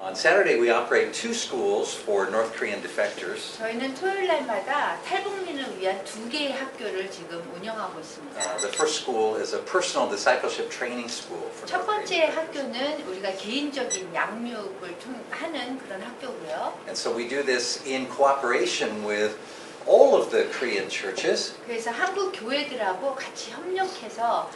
On Saturday, we operate 2 schools for North Korean defectors. 저희는 토요일 날마다 탈북민을 위한 2개의 학교를 지금 운영하고 있습니다. The first school is a personal discipleship training school for 첫 North 번째 Korean. 학교는 우리가 개인적인 양육을 하는 그런 학교고요. And so we do this in cooperation with all of the Korean churches. 그래서 한국 교회들하고 같이 협력해서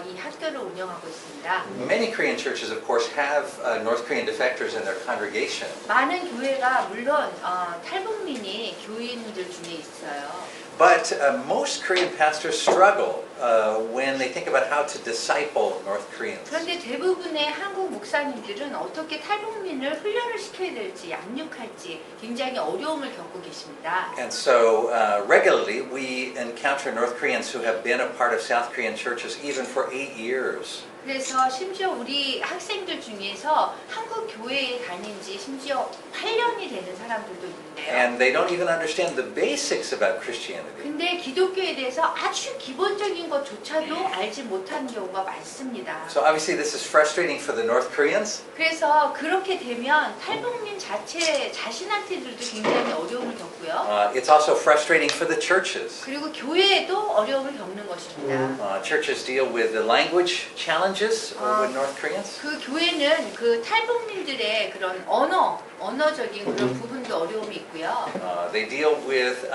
이 학교를 운영하고 있습니다. Many Korean churches, of course, have North Korean defectors in their congregation. 많은 교회가 물론 탈북민이 교인들 중에 있어요. But most Korean pastors struggle when they think about how to disciple North Koreans. 그런데 대부분의 한국 목사님들은 어떻게 탈북민을 훈련을 시켜야 될지, 양육할지 굉장히 어려움을 겪고 계십니다. And so regularly we encounter North Koreans who have been a part of South Korean churches even for 8 years. 그래서 심지어 우리 학생들 중에서 한국 교회에 다닌 지 심지어 8년이 되는 사람들도 있는데요. And they don't even understand the basics about Christianity. 근데 기독교에 대해서 아주 기본적인 것조차도 알지 못하는 경우가 많습니다. So obviously this is frustrating for the North Koreans. 그래서 그렇게 되면 탈북민 자신한테들도 굉장히 어려움을 겪고요. It's also frustrating for the churches. 그리고 교회에도 어려움을 겪는 것입니다. Churches deal with the language challenges with North Koreans. 그 교회는 그 탈북민들의 그런 언어적인 그런 부분도 어려움이 있고요. They deal with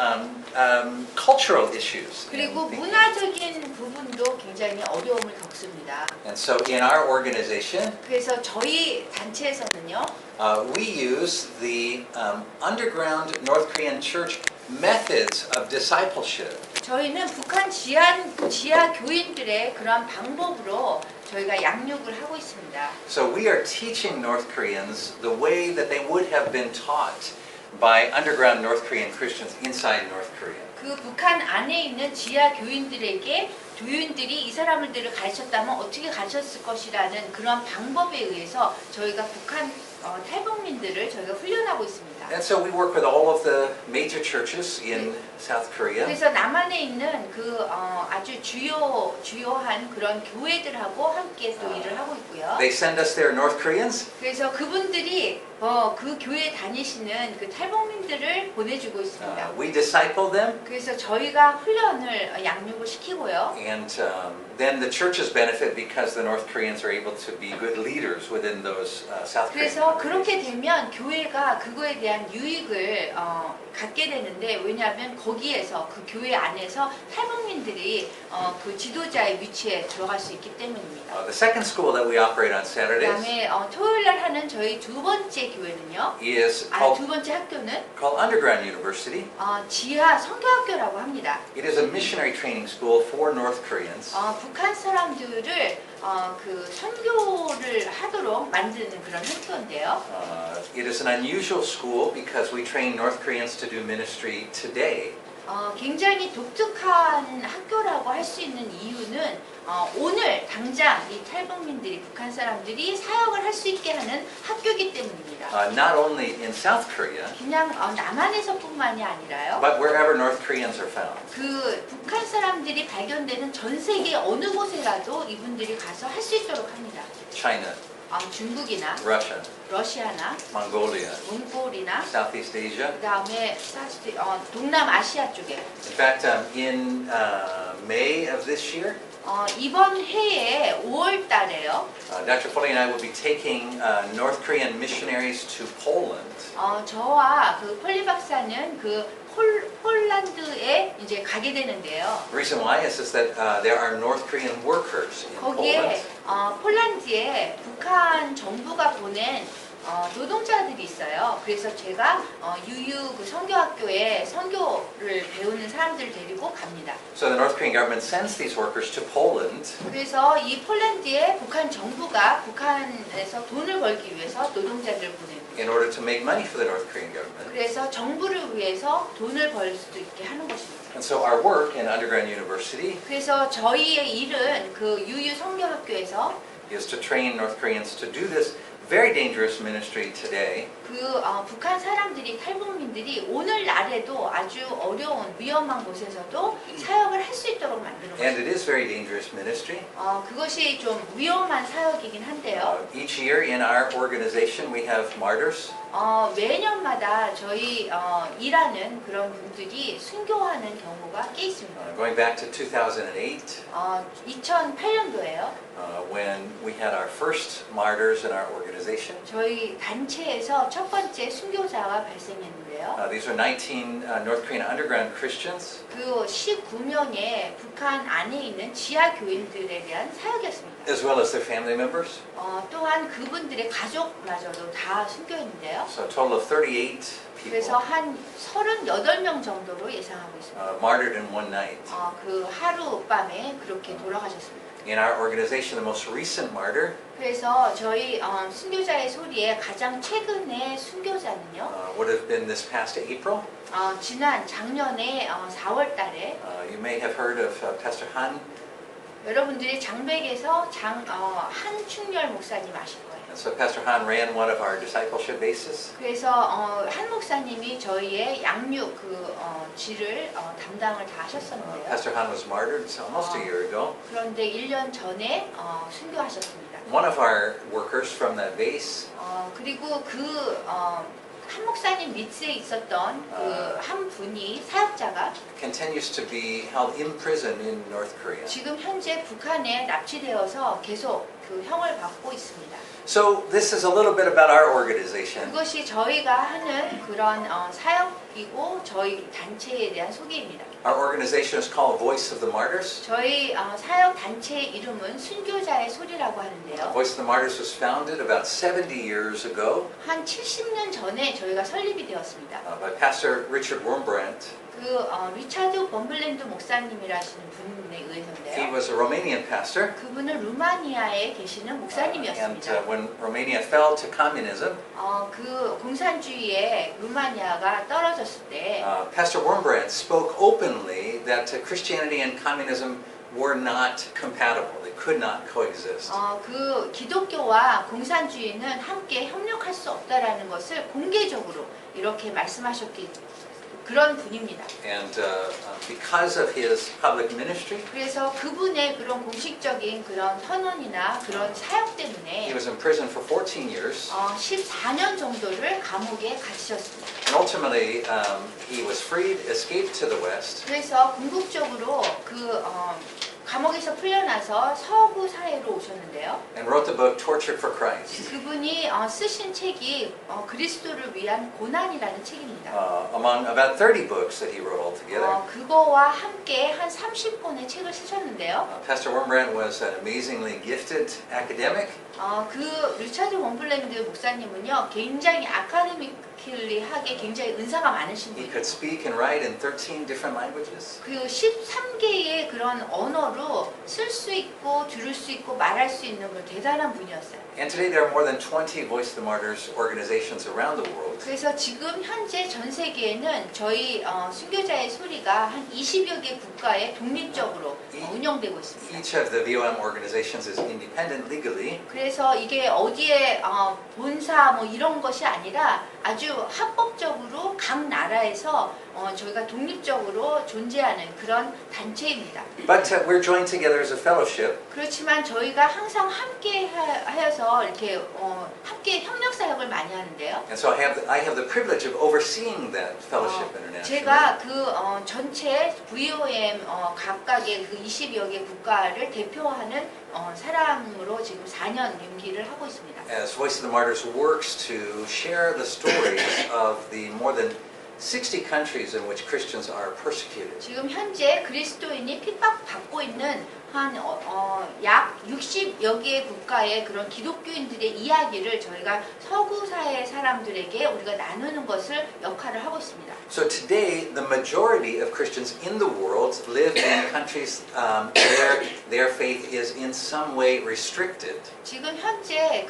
cultural issues. 그리고 문화적인 부분도 굉장히 어려움을 겪습니다. And so in our organization, 그래서 저희 단체에서는요, we use the underground North Korean church methods of discipleship. 저희는 북한 지하 교인들의 그런 방법으로 저희가 양육을 하고 있습니다. So we are teaching North Koreans the way that they would have been taught by underground North Korean Christians inside North Korea. 그 북한 안에 있는 지하 교인들에게 교인들이 이 사람들을 가르쳤다면 어떻게 가르쳤을 것이라는 그런 방법에 의해서 저희가 북한 탈북민들을 저희가 훈련하고 있습니다. And so we work with all of the major churches in South Korea. 그래서 남한에 있는 그 아주 주요한 그런 교회들하고 함께 또 일을 하고 있고요. They send us their North Koreans. 그래서 그분들이 그 교회에 다니시는 그 탈북민들을 보내주고 있습니다. We disciple them. 그래서 저희가 훈련을 양육을 시키고요. And then the churches benefit because the North Koreans are able to be good leaders within those South Korean. 그래서 그렇게 되면 교회가 그거에 대한 유익을 갖게 되는데, 왜냐하면 거기에서 그 교회 안에서 탈북민들이 그 지도자의 위치에 들어갈 수 있기 때문입니다. The second school that we operate on Saturdays 그다음에 토요일 날 하는 저희 두 번째 교회는요. is 두 번째 학교는 called Underground University. 지하 선교학교라고 합니다. It is a missionary training school for North Koreans. 북한 사람들을 그 선교를 하도록 만드는 그런 학교인데요. It is an unusual school because we train North Koreans to do ministry today. 굉장히 독특한 학교라고 할 수 있는 이유는 오늘 당장 이 탈북민들이 북한 사람들이 사역을 할 수 있게 하는 학교이기 때문입니다. Not only in South Korea, 그냥 남한에서뿐만이 아니라요. but wherever North Koreans are found. 그 북한 사람들이 발견되는 전 세계 어느 곳에라도 이분들이 가서 할 수 있도록 합니다. China, 중국이나 Russia, 러시아나 Mongolia, 몽골이나 Southeast Asia. 그다음에 동남아시아 쪽에. In fact, in May of this year, 이번 해에 5월 달에요. Dr. Foley and I will be taking North Korean missionaries to Poland. 저와 그 폴리 박사는 그 폴란드에 이제 가게 되는데요. The reason why is that there are North Korean workers in 거기에 Poland. 폴란드에 북한 정부가 보낸 노동자들이 있어요. 그래서 제가 유유 그 선교학교에 선교를 배우는 사람들을 데리고 갑니다. So the North Korean government sends these workers to Poland. 그래서 이 폴란드에 북한 정부가 북한에서 돈을 벌기 위해서 노동자들을 보냅니다. In order to make money for the North Korean government. 그래서 정부를 위해서 돈을 벌 수도 있게 하는 것입니다. And so our work in Underground University 그래서 저희의 일은 그 유유 선교학교에서 is to train North Koreans to do this very dangerous ministry today. 북한 사람들이 탈북민들이 오늘날에도 아주 어려운 위험한 곳에서도 사역을 할 수 있도록 만드는 And it 것입니다. is very dangerous ministry. 그것이 좀 위험한 사역이긴 한데요. Each year in our organization we have martyrs. 매년마다 저희 일하는 그런 분들이 순교하는 경우가 꽤 있습니다. Going back to 2008, 2008년도에요. when we had our first martyrs in our organization. 저희 단체에서 첫 번째 순교자가 발생했는데요. These are 19 North Korean underground Christians. 그 19명의 북한 안에 있는 지하 교인들에 대한 사역이었습니다. As well as their family members. 또한 그분들의 가족마저도 다 순교했는데요. So a total of 38 그래서 people 한 38명 정도로 예상하고 있습니다. martyred in one night. 그 하룻밤에 그렇게 돌아가셨습니다. In our organization, the most recent martyr 그래서 저희 순교자의 소리에 가장 최근의 순교자는요. would have been this past April. 지난 작년에 4월 달에 You may have heard of Pastor Han. 여러분들이 장백에서 한충렬 목사님 아실 거예요. And so Pastor Han ran one of our discipleship bases. 그래서 한 목사님이 저희의 양육 지를 담당을 다 하셨었는데요. Pastor Han was martyred almost a year ago. 그런데 1년 전에 순교하셨습니다. One of our workers from that base 그리고 한 목사님 밑에 있었던 한 분이 사역자가 continues to be held in prison in North Korea. 지금 현재 북한에 납치되어서 계속 그 형을 받고 있습니다. So this is a little bit about our organization. 그것이 저희가 하는 그런 사역이고 저희 단체에 대한 소개입니다. Our organization is called Voice of the Martyrs. 저희 사역 단체의 이름은 순교자의 소리라고 하는데요. Voice of the Martyrs was founded about 70 years ago 한 70년 전에 저희가 설립이 되었습니다. by Pastor Richard Wurmbrandt. 리차드 범블랜드 목사님이라시는 분에 He 의해서인데요. was a Romanian pastor. 그분은 루마니아에 계시는 And 목사님이었습니다. when Romania fell to communism, 공산주의에 루마니아가 떨어졌을 때 Pastor Wurmbrandt spoke openly that Christianity and communism were not compatible. They could not coexist. 기독교와 공산주의는 함께 협력할 수 없다라는 것을 공개적으로 이렇게 말씀하셨기 그런 분입니다. And because of his public ministry, 그래서 그분의 그런 공식적인 그런 선언이나 그런 사역 he 때문에 was in prison for 14 years. 14년 정도를 감옥에 갇히셨습니다. And ultimately, he was freed, escaped to the West, 그래서 궁극적으로 감옥에서 풀려나서 서구 사회로 오셨는데요. and wrote the book Tortured for Christ. 그분이 쓰신 책이 그리스도를 위한 고난이라는 책입니다. Among about 30 books that he wrote altogether. 그거와 함께 한 30권의 책을 쓰셨는데요. Pastor Wurmbrandt was an amazingly gifted academic. 리차드 원블랜드 목사님은요, 굉장히 아카데미컬리하게 굉장히 은사가 많으신 He 분이에요. could speak and write in 13 different languages. 13개의 그런 언어로 쓸 수 있고 들을 수 있고 말할 수 있는 그런 대단한 분이었어요. And today there are more than 20 Voice of the Martyrs organizations around the world. 그래서 지금 현재 전 세계에는 저희 순교자의 소리가 한 20여 개 국가에 독립적으로 운영되고 있습니다. Each of the VOM organizations is independent legally. 그래서 이게 어디에 본사 뭐 이런 것이 아니라 아주 합법적으로 각 나라에서 저희가 독립적으로 존재하는 그런 단체입니다. But we're joined together as a fellowship. 그렇지만 저희가 항상 함께 하여서 이렇게 함께 협력 사역을 많이 하는데요. And so I have the privilege of overseeing that fellowship internationally. 제가 전체 VOM 각각의 20여 개 국가를 대표하는 사람으로 지금 4년 임기를 하고 있습니다. As Voice of the Martyrs works to share the stories of the more than 60 countries in which Christians are persecuted. 지금 현재 그리스도인이 핍박받고 있는 약 60여 개의 국가의 그런 기독교인들의 이야기를 저희가 서구 사회 사람들에게 우리가 나누는 것을 역할을 하고 있습니다. So today, the majority of Christians in the world live in countries where their faith is in some way restricted. 지금 현재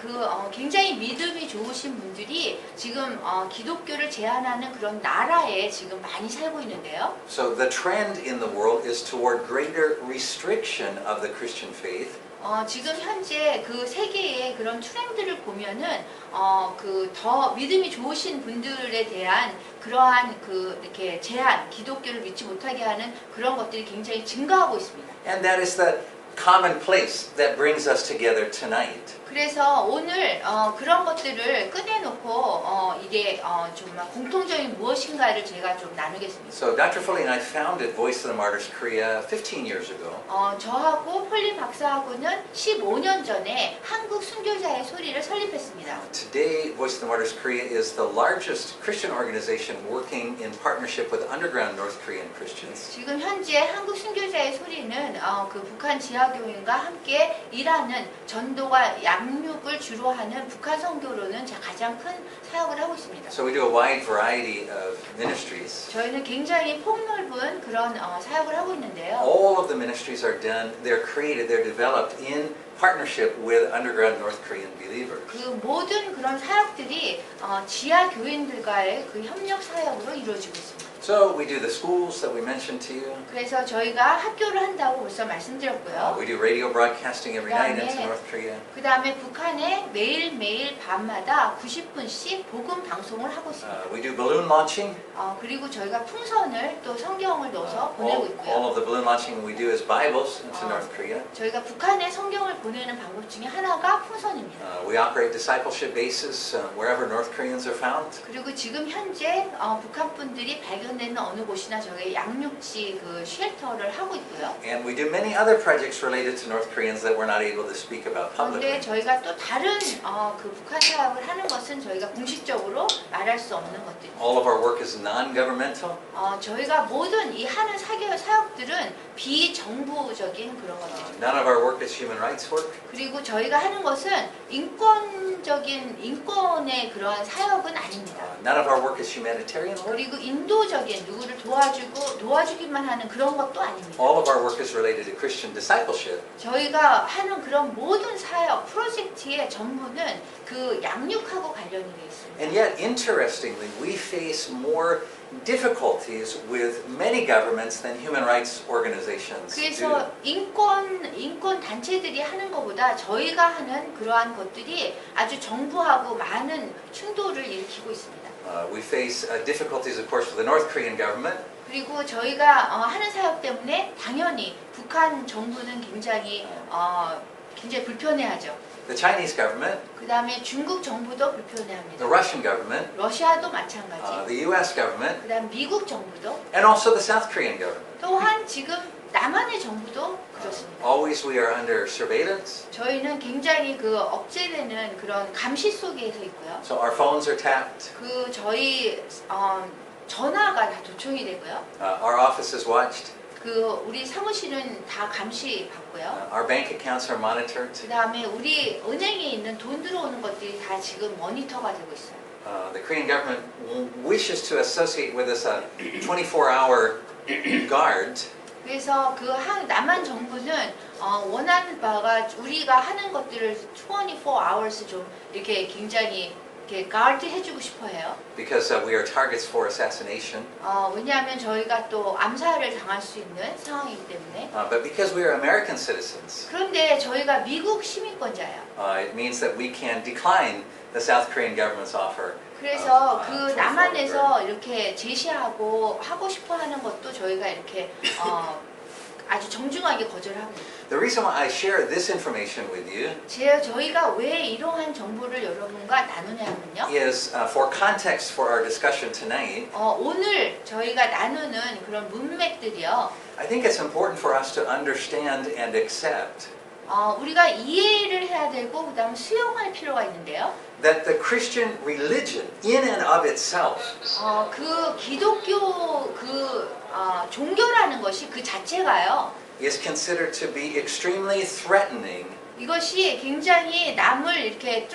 굉장히 믿음이 좋으신 분들이 지금 기독교를 제한하는 그런 나라에 지금 많이 살고 있는데요. So the trend in the world is toward greater restriction of the Christian faith. 지금 현재 그 세계의 그런 트렌드를 보면은 그 더 믿음이 좋으신 분들에 대한 그러한 그 이렇게 제한, 기독교를 믿지 못하게 하는 그런 것들이 굉장히 증가하고 있습니다. And that is the commonplace that brings us together tonight. 그래서 오늘 그런 것들을 꺼내놓고 이게 정말 공통적인 무엇인가를 제가 좀 나누겠습니다. So Dr. Foley and I founded Voice of the Martyrs Korea 15 years ago. 저하고 폴리 박사하고는 15년 전에 한국 순교자의 소리를 설립했습니다. Today, Voice of the Martyrs Korea is the largest Christian organization working in partnership with underground North Korean Christians. 지금 현재 한국 순교자의 소리는 그 북한 지하교인과 함께 일하는 전도와 양육을 주로 하는 북한 선교로는 가장 큰 사역을 하고 있습니다. So we do a wide variety of ministries. 저희는 굉장히 폭넓은 그런 사역을 하고 있는데요. All of the ministries are done, they're created, they're developed in partnership with underground North Korean believers. 그 모든 그런 사역들이 지하 교인들과의 그 협력 사역으로 이루어지고 있습니다. So we do the schools that we mentioned to you. 그래서 저희가 학교를 한다고 벌써 말씀드렸고요. We do radio broadcasting every night into North Korea. 그 다음에 북한에 매일매일 밤마다 90분씩 복음 방송을 하고 있습니다. We do balloon launching. 그리고 저희가 풍선을 또 성경을 넣어서 보내고 있고요. All of the balloon launching we do is Bibles into North Korea. 저희가 북한에 성경을 보내는 방법 중에 하나가 풍선입니다. We operate discipleship bases wherever North Koreans are found. 그리고 지금 현재 북한 분들이 발견되는 어느 곳이나 저희 양육지 그 쉘터를 하고 있고요. And we do many other projects related to North Koreans that we're not able to speak about 그런데 publicly. 저희가 또 다른 그 북한 사역을 하는 것은 저희가 공식적으로 말할 수 없는 것들입니다. All of our work is non-governmental. 저희가 모든 이 하는 사역들은 비정부적인 그런 것들입니다. None of our work is human rights work. 그리고 저희가 하는 것은 인권의 그러한 사역은 아닙니다. None of our work is humanitarian work. 그리고 인도적인 누구를 도와주기만 하는 그런 것도 아닙니다. All of our work is related to Christian discipleship. 저희가 하는 그런 모든 사역 프로젝트의 전부는 그 양육하고 관련이 되어 있습니다. And yet, interestingly, we face more difficulties with many governments than human rights organizations do. 그래서 인권 단체들이 하는 것보다 저희가 하는 그러한 것들이 아주 정부하고 많은 충돌을 일으키고 있습니다. We face difficulties, of course, with the North Korean government. 그리고 저희가 하는 사역 때문에 당연히 북한 정부는 굉장히 불편해하죠. The Chinese government, 그 다음에 중국 정부도 불편해합니다. the Russian government, 러시아도 마찬가지. the U.S. government, 그 다음 미국 정부도 and also the South Korean government. 또한 지금 남한의 정부도 그렇습니다. Always we are under surveillance. 저희는 굉장히 그 억제되는 그런 감시 속에서 있고요. So our phones are tapped. 그 저희 전화가 다 도청이 되고요. Our office is watched. 그 우리 사무실은 다 감시 받고요. Our bank accounts are monitored. 그 다음에 우리 은행에 있는 돈 들어오는 것들이 다 지금 모니터가 되고 있어요. The Korean government wishes to associate with us a 24-hour guard. 그래서 그 남한 정부는 원하는 바가 우리가 하는 것들을 24hours 좀 이렇게 굉장히 이렇게 가드 해주고 싶어해요. Because we are targets for assassination. 왜냐하면 저희가 또 암살을 당할 수 있는 상황이기 때문에. But because we are American citizens, 그런데 저희가 미국 시민권자예요. it means that we can decline the South Korean government's offer. 그래서 그 남한에서 이렇게 제시하고 하고 싶어하는 것도 저희가 이렇게 아주 정중하게 거절합니다. The reason why I share this information with you 저희가 왜 이러한 정보를 여러분과 나누냐면요. is for context for our discussion tonight. 오늘 저희가 나누는 그런 문맥들이요. I think it's important for us to understand and accept 우리가 이해를 해야 되고 그다음 수용할 필요가 있는데요. that the Christian religion in and of itself 그 기독교 종교라는 것이 그 자체가요. is considered to be extremely threatening 이것이 굉장히 남을 이렇게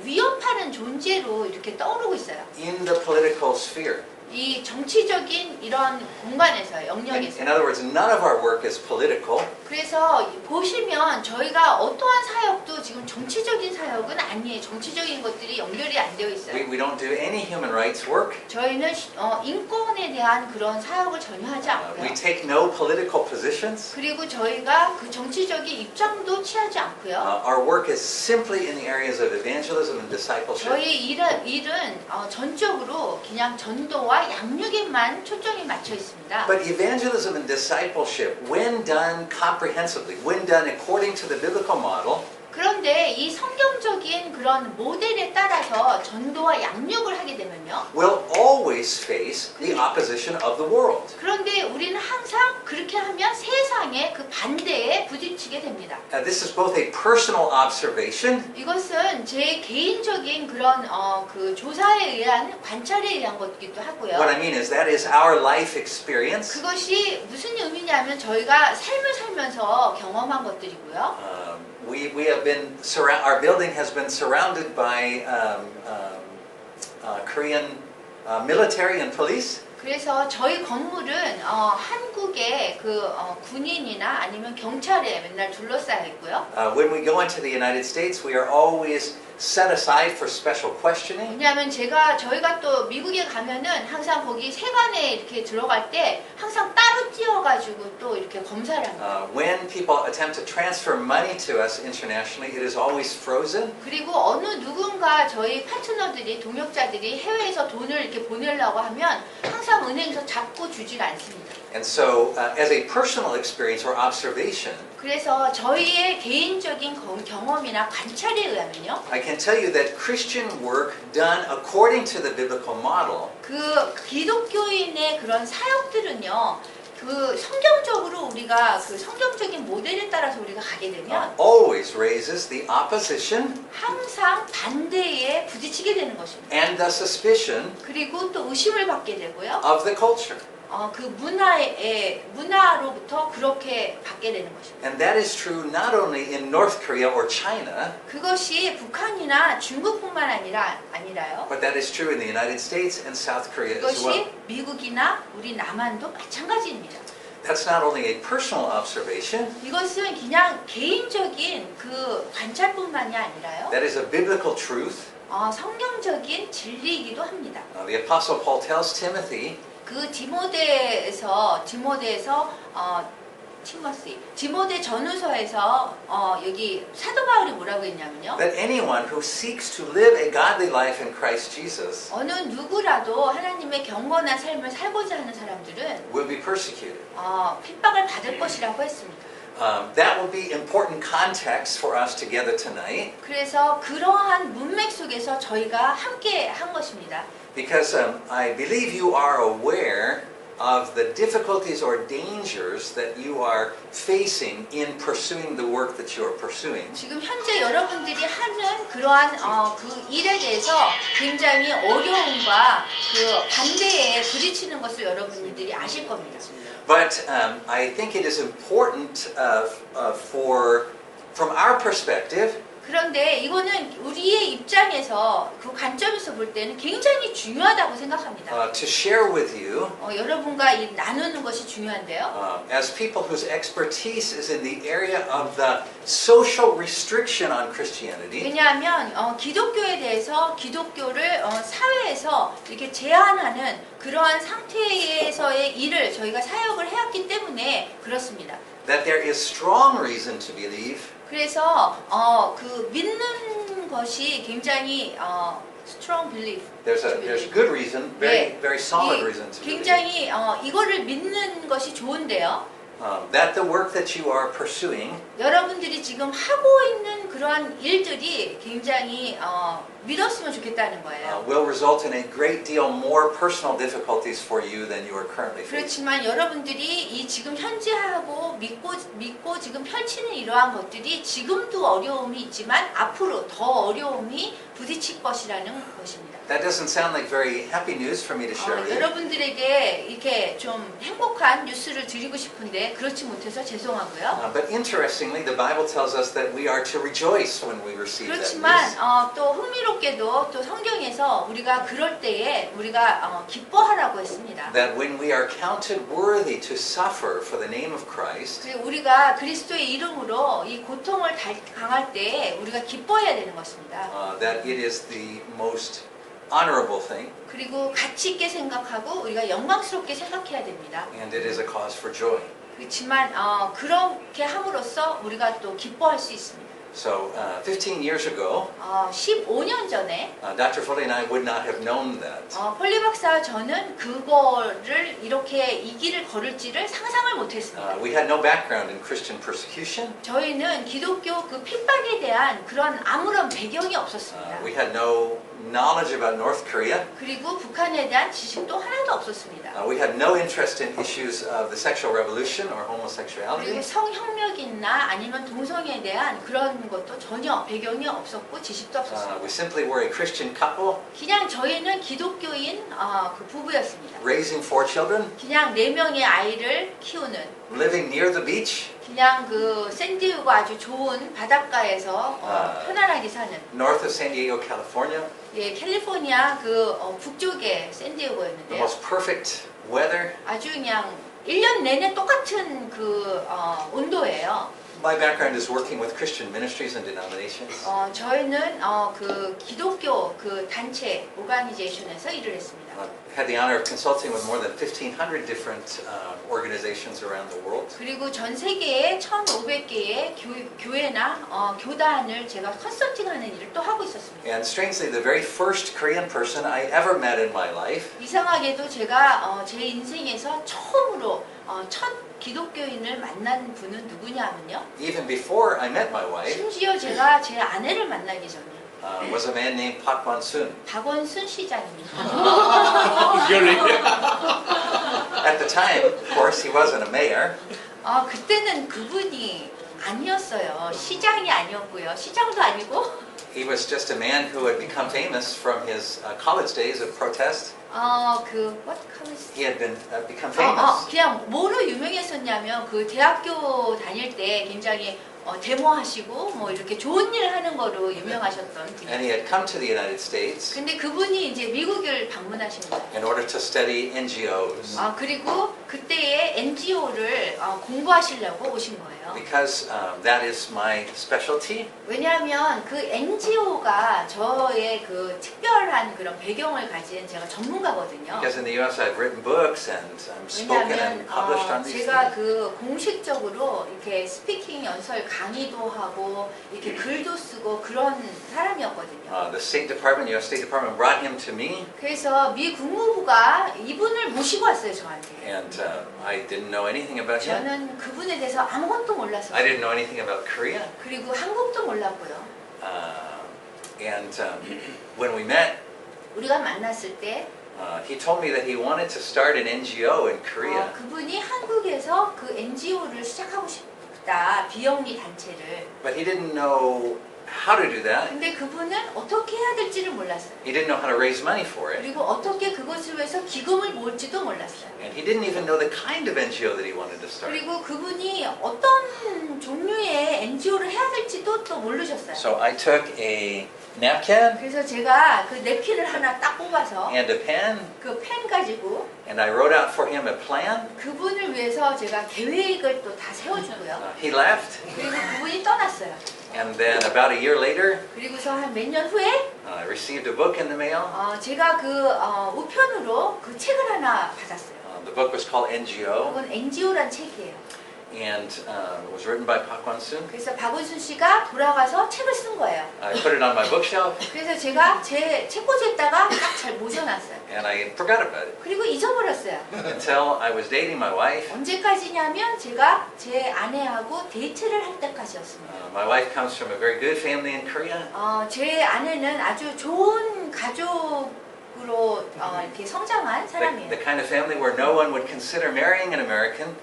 위협하는 존재로 이렇게 떠오르고 있어요. in the political sphere. 이 정치적인 이런 공간에서 영역에서. In other words, none of our work is political. 그래서 보시면 저희가 어떠한 사역도 지금 정치적인 사역은 아니에요. 정치적인 것들이 연결이 안 되어 있어요. We don't do any human rights work. 저희는 인권에 대한 그런 사역을 전혀 하지 않고요. We take no political positions. 그리고 저희가 그 정치적인 입장도 취하지 않고요. Our work is simply in the areas of evangelism and discipleship. 저희 일은 전적으로 그냥 전도와 양육에만 초점이 맞춰 있습니다. But evangelism and discipleship, when done comprehensively, when done according to the biblical model, 그런데 이 성경적인 그런 모델에 따라서 전도와 양육을 하게 되면요. will always face the opposition of the world. 그런데 우리는 항상 그렇게 하면 세상의 그 반대에 부딪히게 됩니다. This is both a personal observation 이것은 제 개인적인 그런 그 조사에 의한 관찰에 의한 것이기도 하고요. What I mean is that is our life experience. 그것이 무슨 의미냐면 저희가 삶을 살면서 경험한 것들이고요. We have been our building has been surrounded by Korean military and police. 그래서 저희 건물은 한국의 그 군인이나 아니면 경찰에 맨날 둘러싸여 있고요. When we go into the United States, we are always set aside for special questioning. 왜냐하면 저희가 또 미국에 가면은 항상 거기 세관에 이렇게 들어갈 때 항상 따로 뛰어가지고 또 이렇게 검사를 합니다. When people attempt to transfer money to us internationally, it is always frozen. 그리고 어느 누군가 저희 파트너들이 동역자들이 해외에서 돈을 이렇게 보내려고 하면 항상 은행에서 잡고 주질 않습니다. And so, as a personal experience or observation, 그래서 저희의 개인적인 경험이나 관찰에 의하면요. I can tell you that Christian work done according to the biblical model 그 기독교인의 그런 사역들은요. 그 성경적으로 우리가 그 성경적인 모델에 따라서 우리가 가게 되면 always raises the opposition 항상 반대에 부딪히게 되는 것입니다. and the suspicion 그리고 또 의심을 받게 되고요. of the culture. 그 문화로부터 그렇게 받게 되는 것입니다. And that is true not only in North Korea or China, 그것이 북한이나 중국뿐만 아니라요. but that is true in the United States and South Korea as well. 그것이 미국이나 우리 남한도 마찬가지입니다. That's not only a personal observation, 이것은 그냥 개인적인 그 관찰뿐만이 아니라요. that is a biblical truth. 성경적인 진리이기도 합니다. The Apostle Paul tells Timothy, 그 디모데 전후서에서 여기 사도 바울이 뭐라고 했냐면요. that anyone who seeks to live a godly life in Christ Jesus 어느 누구라도 하나님의 경건한 삶을 살고자 하는 사람들은 will be persecuted. 핍박을 받을 것이라고 했습니다. That will be important context for us together tonight. 그래서 그러한 문맥 속에서 저희가 함께 한 것입니다. Because I believe you are aware of the difficulties or dangers that you are facing in pursuing the work that you are pursuing. 지금 현재 여러분들이 하는 그러한 그 일에 대해서 굉장히 어려움과 그 반대에 부딪히는 것을 여러분들이 아실 겁니다. But I think it is important from our perspective. 그런데 이거는 우리의 입장에서 그 관점에서 볼 때는 굉장히 중요하다고 생각합니다. To share with you, 여러분과 나누는 것이 중요한데요. as people whose expertise is in the area of the social restriction on Christianity. 왜냐하면 기독교에 대해서 기독교를 사회에서 이렇게 제한하는 그러한 상태에서의 일을 저희가 사역을 해왔기 때문에 그렇습니다. That there is strong reason to believe. 그래서 그 믿는 것이 굉장히 strong belief. There's good reason, very solid reason to believe. 굉장히 이거를 믿는 것이 좋은데요. That the work that you are pursuing 여러분들이 지금 하고 있는 그러한 일들이 굉장히 믿었으면 좋겠다는 거예요. will result in a great deal more personal difficulties for you than you are currently facing. 그렇지만 여러분들이 이 지금 현재 하고 믿고 지금 펼치는 이러한 것들이 지금도 어려움이 있지만 앞으로 더 어려움이 부딪힐 것이라는 것입니다. That doesn't sound like very happy news for me to share with you. 여러분들에게 이렇게 좀 행복한 뉴스를 드리고 싶은데 그렇지 못해서 죄송하고요. But interestingly, the Bible tells us that we are to rejoice when we receive that 그렇지만 news. 또 흥미롭게도 또 성경에서 우리가 그럴 때에 우리가 기뻐하라고 했습니다. That when we are counted worthy to suffer for the name of Christ, 그리고 우리가 그리스도의 이름으로 이 고통을 당할 때에 우리가 기뻐해야 되는 것입니다. that it is the most honorable thing, 그리고 가치 있게 생각하고 우리가 영광스럽게 생각해야 됩니다. and it is a cause for joy. 그렇지만 그렇게 함으로써 우리가 또 기뻐할 수 있습니다. So 15 years ago, 15년 전에 Dr. Foley and I would not have known that. 폴리 박사와 저는 그거를 이렇게 이 길을 걸을지를 상상을 못했습니다. We had no background in Christian persecution. 저희는 기독교 그 핍박에 대한 그런 아무런 배경이 없었습니다. We had no knowledge about North Korea. 그리고 북한에 대한 지식도 하나도 없었습니다. We had no interest in issues of the sexual revolution or homosexuality. 그리고 성혁명이나 아니면 동성애에 대한 그런 것도 전혀 배경이 없었고 지식도 없었습니다. We simply were a Christian couple. 그냥 저희는 기독교인 그 부부였습니다. Raising 4 children. 그냥 4명의 아이를 키우는. Living near the beach. 그냥 그 샌디에고 아주 좋은 바닷가에서 편안하게 사는. North of San Diego, California. 예, 캘리포니아 그 북쪽의 The 샌디에고였는데요. most perfect weather. 아주 그냥 1년 내내 똑같은 그 온도예요. My background is working with Christian ministries and denominations. 저희는 그 기독교 그 단체 오가니제이션에서 일을 했습니다. Had the honor of consulting with more than 1,500 different organizations around the world. 그리고 전 세계에 1,500개의 교회나 교단을 제가 컨설팅하는 일을 또 하고 있었습니다. And strangely, the very first Korean person I ever met in my life 이상하게도 제가 제 인생에서 처음으로 첫 기독교인을 만난 분은 누구냐면요. even before I met my wife, 심지어 제가 제 아내를 만나기 전에 was a man named Park Won-soon. 박원순 시장입니다. Really? At the time, of course, he wasn't a mayor. 그때는 그분이 아니었어요. 시장이 아니었고요. 시장도 아니고. He was just a man who had become famous from his college days of protest. what college? He had become famous. 그냥 뭐로 유명했었냐면 그 대학교 다닐 때 굉장히 데모하시고 뭐 이렇게 좋은 일 하는 거로 유명하셨던 분이에요. And he had come to the United States 근데 그분이 이제 미국을 방문하신 거예요. in order to study NGOs. 그리고 그때의 NGO를 공부하시려고 오신 거예요. Because that is my specialty. 왜냐하면 그 NGO가 저의 그 특별한 그런 배경을 가진 제가 전문가거든요. Because in the U.S. I've written books and spoken and published on 왜냐하면 these 제가 things. 그 공식적으로 이렇게 스피킹 연설 강의도 하고 이렇게 글도 쓰고 그런 사람이었거든요. The State Department, U.S. State Department, brought him to me, 그래서 미 국무부가 이분을 모시고 왔어요 저한테. and I didn't know anything about him. 저는 그분에 대해서 아무것도 몰랐어요. I didn't know anything about Korea. 그리고 한국도 몰랐고요. And when we met, 우리가 만났을 때 he told me that he wanted to start an NGO in Korea. 그분이 한국에서 그 NGO를 시작하고 싶다. 비영리 단체를. But he didn't know how to do that. 근데 그분은 어떻게 해야 될지를 몰랐어요. He didn't know how to raise money for it. 그리고 어떻게 그것을 위해서 기금을 모을지도 몰랐어요. And he didn't even know the kind of NGO that he wanted to start. 그리고 그분이 어떤 종류의 NGO를 해야 될지도 또 모르셨어요. So I took a napkin 그래서 제가 그 냅킨을 하나 딱 뽑아서 and a pen, 그 펜 가지고 and I wrote out for him a plan. 그분을 위해서 제가 계획을 또 다 세워주고요. He left, 그리고 그분이 떠났어요. and then about a year later, 그리고서 한 몇 년 후에 I received a book in the mail. 제가 그 우편으로 그 책을 하나 받았어요. The book was called NGO, 그건 NGO란 책이에요. and it was written by Park Won-soon. 그래서 박원순 씨가 돌아가서 책을 쓴 거예요. I put it on my bookshelf, 그래서 제가 제 책꽂이에다가 딱 잘 모셔놨어요. and I forgot about it 그리고 잊어버렸어요. until I was dating my wife. 언제까지냐면 제가 제 아내하고 데이트를 할 때까지였습니다. My wife comes from a very good family in Korea. 제 아내는 아주 좋은 가족으로 이렇게 성장한 사람이에요. The kind of family where no one would consider marrying an American.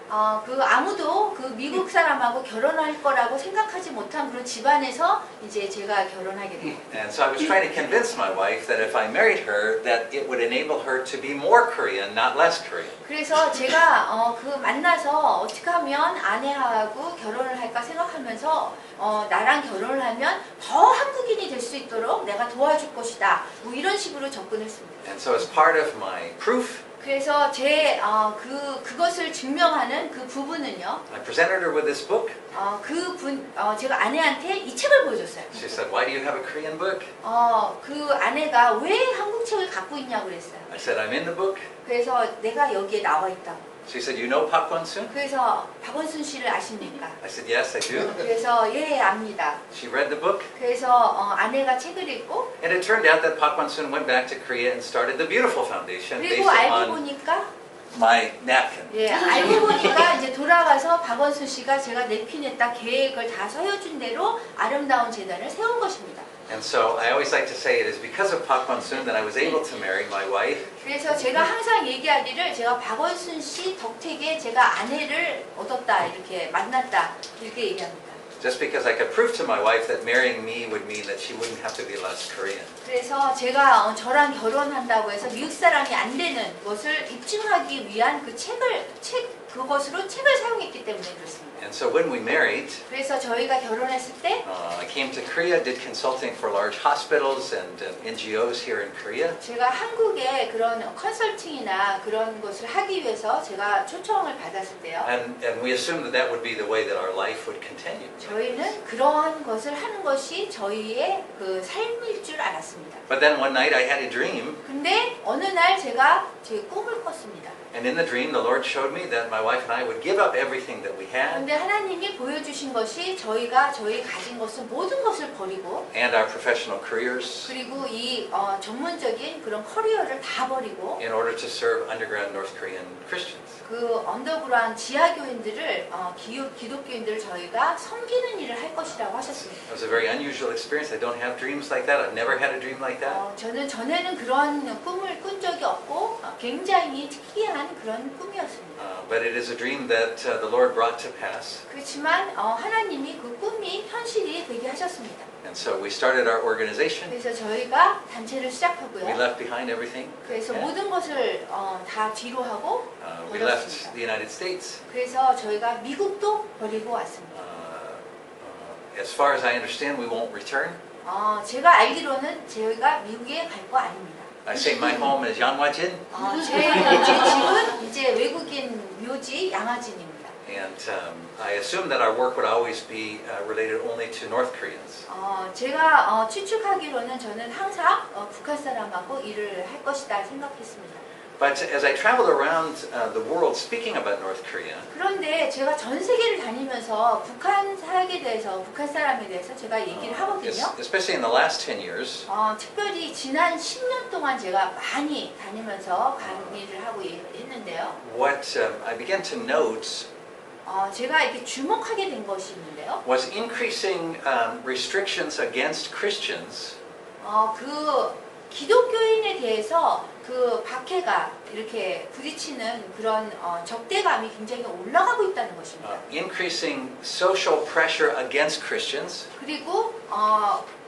그 아무도 그 미국 사람하고 결혼할 거라고 생각하지 못한 그런 집안에서 이제 제가 결혼하게 돼요. And so I was trying to convince my wife that if I married her, that it would enable her to be more Korean, not less Korean. 그래서 제가 그 만나서 어떻게 하면 아내하고 결혼을 할까 생각하면서 나랑 결혼을 하면 더 한국인이 될 수 있도록 내가 도와줄 것이다. 뭐 이런 식으로 접근했습니다. And so as part of my proof, 그래서 제 그것을 증명하는 그 부분은요. I presented her with this book. 제가 아내한테 이 책을 보여줬어요. She said, "Why do you have a Korean book?" 그 아내가 왜 한국 책을 갖고 있냐고 그랬어요. I said, "I'm in the book." 그래서 내가 여기에 나와 있다고. She said, "You know Park Won-soon?" 그래서 박원순 씨를 아십니까? I said, "Yes, I do." 그래서 예, 압니다. She read the book, 그래서 아내가 책을 읽고 and it turned out that Park Won-soon went back to Korea and started the beautiful foundation based 그리고 알고 on 보니까 my napkin. 예, 알고 보니까 이제 돌아가서 박원순 씨가 제가 냅킨에다 계획을 다 서여준 대로 아름다운 재단을 세운 것입니다. And so I always like to say it is because of Park Won-soon that I was able to marry my wife. 그래서 제가 항상 얘기하기를 제가 박원순 씨 덕택에 제가 아내를 얻었다 이렇게 만났다 이렇게 얘기합니다. Just because I could prove to my wife that marrying me would mean that she wouldn't have to be less Korean. 그래서 제가 저랑 결혼한다고 해서 미국 사람이 안 되는 것을 입증하기 위한 그것으로 책을 사용했기 때문에 그렇습니다. And so when we married, 그래서 저희가 결혼했을 때 I came to Korea, did consulting for large hospitals and NGOs here in Korea. 제가 한국에 그런 컨설팅이나 그런 것을 하기 위해서 제가 초청을 받았을 때요. And we assumed that that would be the way that our life would continue. 저희는 그러한 것을 하는 것이 저희의 그 삶일 줄 알았습니다. But then one night I had a dream, 근데 어느 날 제가 제 꿈을 꿨습니다. and in the dream the Lord showed me that my wife and I would give up everything that we had 근데 하나님이 보여주신 것이 저희 가진 것은 모든 것을 버리고 and our professional careers 그리고 이 전문적인 그런 커리어를 다 버리고 in order to serve underground North Korean Christians. 그 언더그라운드 지하교인들을 기독교인들을 저희가 섬기는 일을 할 것이라고 하셨습니다. It was a very unusual experience. I don't have dreams like that. I've never had a dream like that. 저는 전에는 그런 꿈을 꾼 적이 없고 굉장히 특이한 그런 꿈이었습니다. But it is a dream that the Lord brought to pass. 그렇지만 하나님이 그 꿈이 현실이 되게 하셨습니다. And so we started our organization. 그래서 저희가 단체를 We 시작하고요. left behind everything. 그래서 Yeah. 모든 것을 다 뒤로 하고 We left 버렸습니다. the United States. 그래서 저희가 미국도 버리고 왔습니다. As far as I understand, we won't return. 제가 알기로는 저희가 미국에 갈 거 아닙니다. I say my home is Yanghwa-jin, 제 집은 이제 외국인 묘지 양화진입니다. and I assume that our work would always be related only to North Koreans. 제가 추측하기로는 저는 항상 북한 사람하고 일을 할 것이다 생각했습니다. But as I traveled around the world speaking about North Korea, 그런데 제가 전 세계를 다니면서 북한 사역에 대해서, 북한 사람에 대해서 제가 얘기를 하거든요. especially in the last 10 years, 특별히 지난 10년 동안 제가 많이 다니면서 강의를 하고 했는데요. what I began to note 제가 이렇게 주목하게 된 것이 있는데요. was increasing restrictions against Christians 그 기독교인에 대해서 그 박해가 이렇게 부딪히는 그런 적대감이 굉장히 올라가고 있다는 것입니다. increasing social pressure against Christians 그리고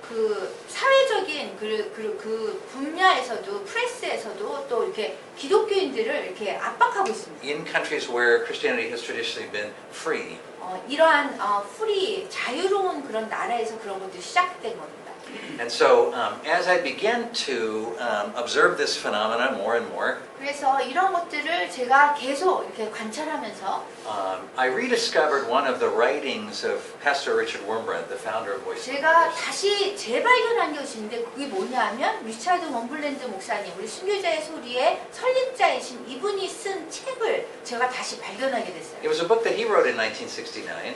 그 사회적인 그 분야에서도 프레스에서도 또 이렇게 기독교인들을 이렇게 압박하고 있습니다. in countries where Christianity has traditionally been free. 이러한 프리 자유로운 그런 나라에서 그런 것들이 시작된 겁니다. And so as I began to observe this phenomena more and more, 그래서 이런 것들을 제가 계속 이렇게 관찰하면서 I rediscovered one of the writings of Pastor Richard Wurmbrand, the founder of Voice of 제가 Voice. 다시 재발견한 것이 있는데 그게 뭐냐면 리차드 원블랜드 목사님, 우리 순교자의 소리의 설립자이신 이분이 쓴 책을 제가 다시 발견하게 됐어요. It was a book that he wrote in 1969.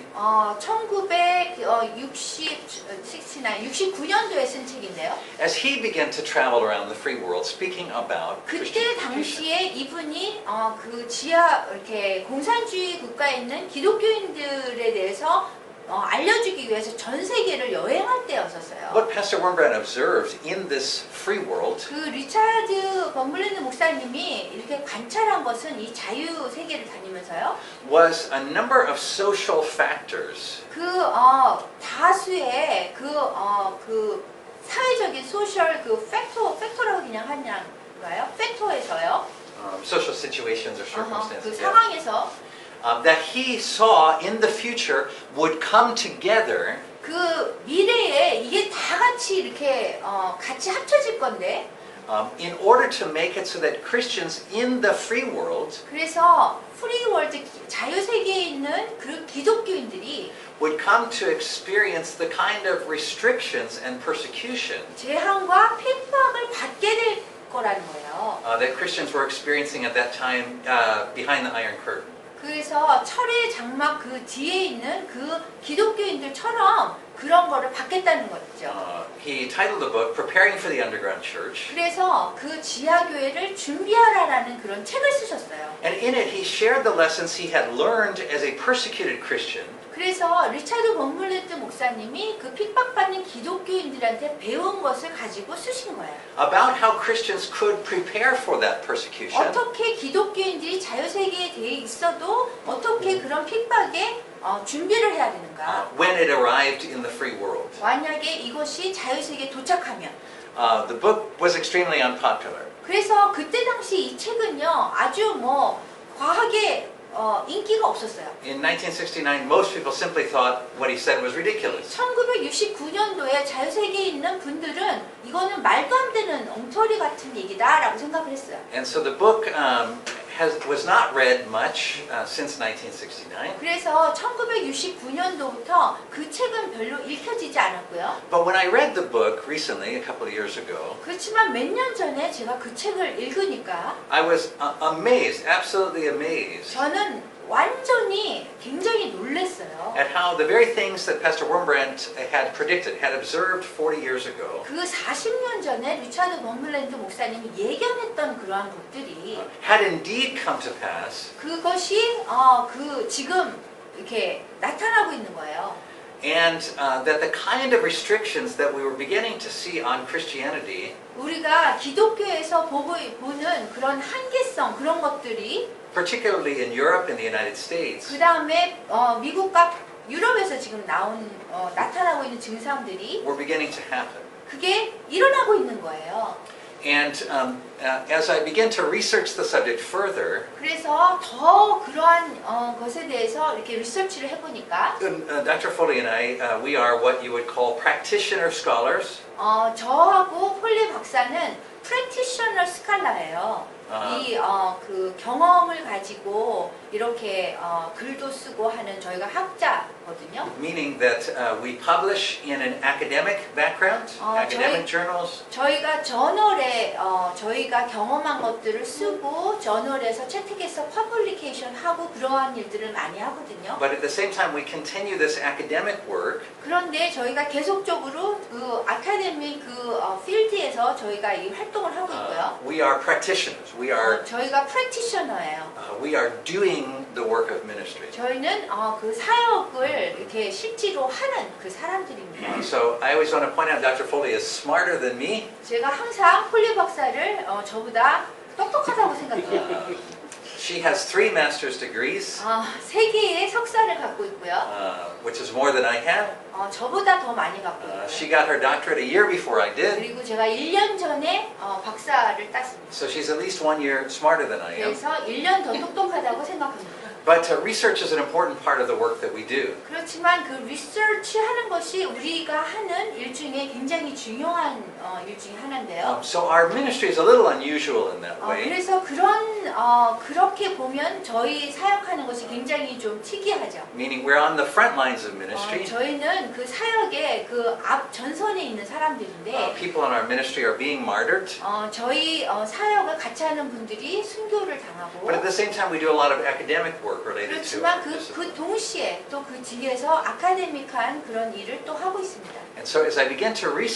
69년도에 쓴 책인데요. As he began to travel around the free world speaking about 그때 Christian tradition. 당시에 이분이 그 이렇게 공산주의 국가에 있는 기독교인들에 대해서 알려주기 위해서 전 세계를 여행할 때였었어요. What Pastor Wurmbrand observed in this free world 그 리차드 범블랜드 목사님이 이렇게 관찰한 것은 이 자유 세계를 다니면서요. was a number of social factors 다수의 그 사회적인 소셜 그 팩토라고 그냥 하냐가요? 팩토에서요. social situations or 그 circumstances. 상황에서 That he saw in the future would come together 그 미래에 이게 다 같이 이렇게 같이 합쳐질 건데 in order to make it so that Christians in the free world 그래서 프리월드 자유세계에 있는 그 기독교인들이 would come to experience the kind of restrictions and persecution 재앙과 핍박을 받게 될 거라는 거예요. that Christians were experiencing at that time behind the Iron Curtain. 그래서 철의 장막 그 뒤에 있는 그 기독교인들처럼 그런 거를 받겠다는 거죠. He titled the book Preparing for the Underground Church. 그래서 그 지하교회를 준비하라라는 그런 책을 쓰셨어요. And in it he shared the lessons he had learned as a persecuted Christian. 그래서 리차드 범블레트 목사님이 그 핍박받는 기독교인들한테 배운 것을 가지고 쓰신 거예요. About how Christians could prepare for that persecution. 어떻게 기독교인들이 자유세계에 대해 있어도 어떻게 그런 핍박에 준비를 해야 되는가. When it arrived in the free world. 만약에 이것이 자유세계에 도착하면. The book was extremely unpopular. 그래서 그때 당시 이 책은요 아주 과하게 인기가 없었어요. In 1969, most people simply thought what he said was ridiculous. 1969년도에 자유세계에 있는 분들은 이거는 말도 안 되는 엉터리 같은 얘기다라고 생각을 했어요. And so the book was not read much since 1969. 그래서 1969년도부터 그 책은 별로 읽혀지지 않았고요. But when I read the book recently, a couple of years ago, 그렇지만 몇 년 전에 제가 그 책을 읽으니까 I was amazed, absolutely amazed, 저는 완전히 굉장히 놀랐어요. at how the very things that Pastor Wurmbrandt had predicted, had observed 40 years ago, 그 40년 전에 리차드 범블랜드 목사님이 예견했던 그러한 것들이 had indeed come to pass, 그것이 지금 이렇게 나타나고 있는 거예요. and that the kind of restrictions that we were beginning to see on Christianity 우리가 기독교에서 보는 그런 한계성 그런 것들이 particularly in Europe and the United States, 그 다음에 미국과 유럽에서 지금 나타나고 있는 증상들이 were beginning to happen. 그게 일어나고 있는 거예요. And as I began to research the subject further, 그래서 더 그러한 것에 대해서 이렇게 리서치를 해보니까 Dr. Foley and I, we are what you would call practitioner scholars. 저하고 폴리 박사는 프랙티셔너 스칼라예요. 그 경험을 가지고 이렇게 글도 쓰고 하는 저희가 학자거든요. Meaning that we publish in an academic background, academic journals. 저희가 저널에 저희가 경험한 것들을 쓰고 저널에서 채택해서 퍼블리케이션 하고 그러한 일들을 많이 하거든요. But at the same time, we continue this academic work. 그런데 저희가 계속적으로 그 아카데미 그 필드에서 저희가 이 활동을 하고 있고요. We are practitioners. We are 저희가 프랙티셔너예요. we are doing the work of ministry. 저희는 그 사역을 이렇게 실제로 하는 그 사람들입니다. So I always want to point out Dr. Foley is smarter than me. 제가 항상 폴리 박사를 저보다 똑똑하다고 생각해요. She has 3 master's degrees, 3개의 석사를 갖고 있고요. which is more than I have. 저보다 더 많이 갖고 있고요. She got her doctorate a year before I did. 그리고 제가 1년 전에 박사를 땄습니다. So she's at least 1 year smarter than I am. 그래서 1년 더 똑똑하다고 생각합니다. But research is an important part of the work that we do. 그렇지만 그 리서치 하는 것이 우리가 하는 일 중에 굉장히 중요한 일 중에 하나인데요. So our ministry is a little unusual in that way. 그래서 그렇게 보면 저희 사역하는 것이 굉장히 좀 특이하죠. Meaning we're on the front lines of ministry. 저희는 그 사역의 그 앞 전선에 있는 사람들인데 People in our ministry are being martyred. 저희 사역을 같이 하는 분들이 순교를 당하고 But at the same time we do a lot of academic work related to 그렇지만 our discipline. 그 동시에 또 그 뒤에서 아카데믹한 그런 일을 또 하고 있습니다. And so as I began to research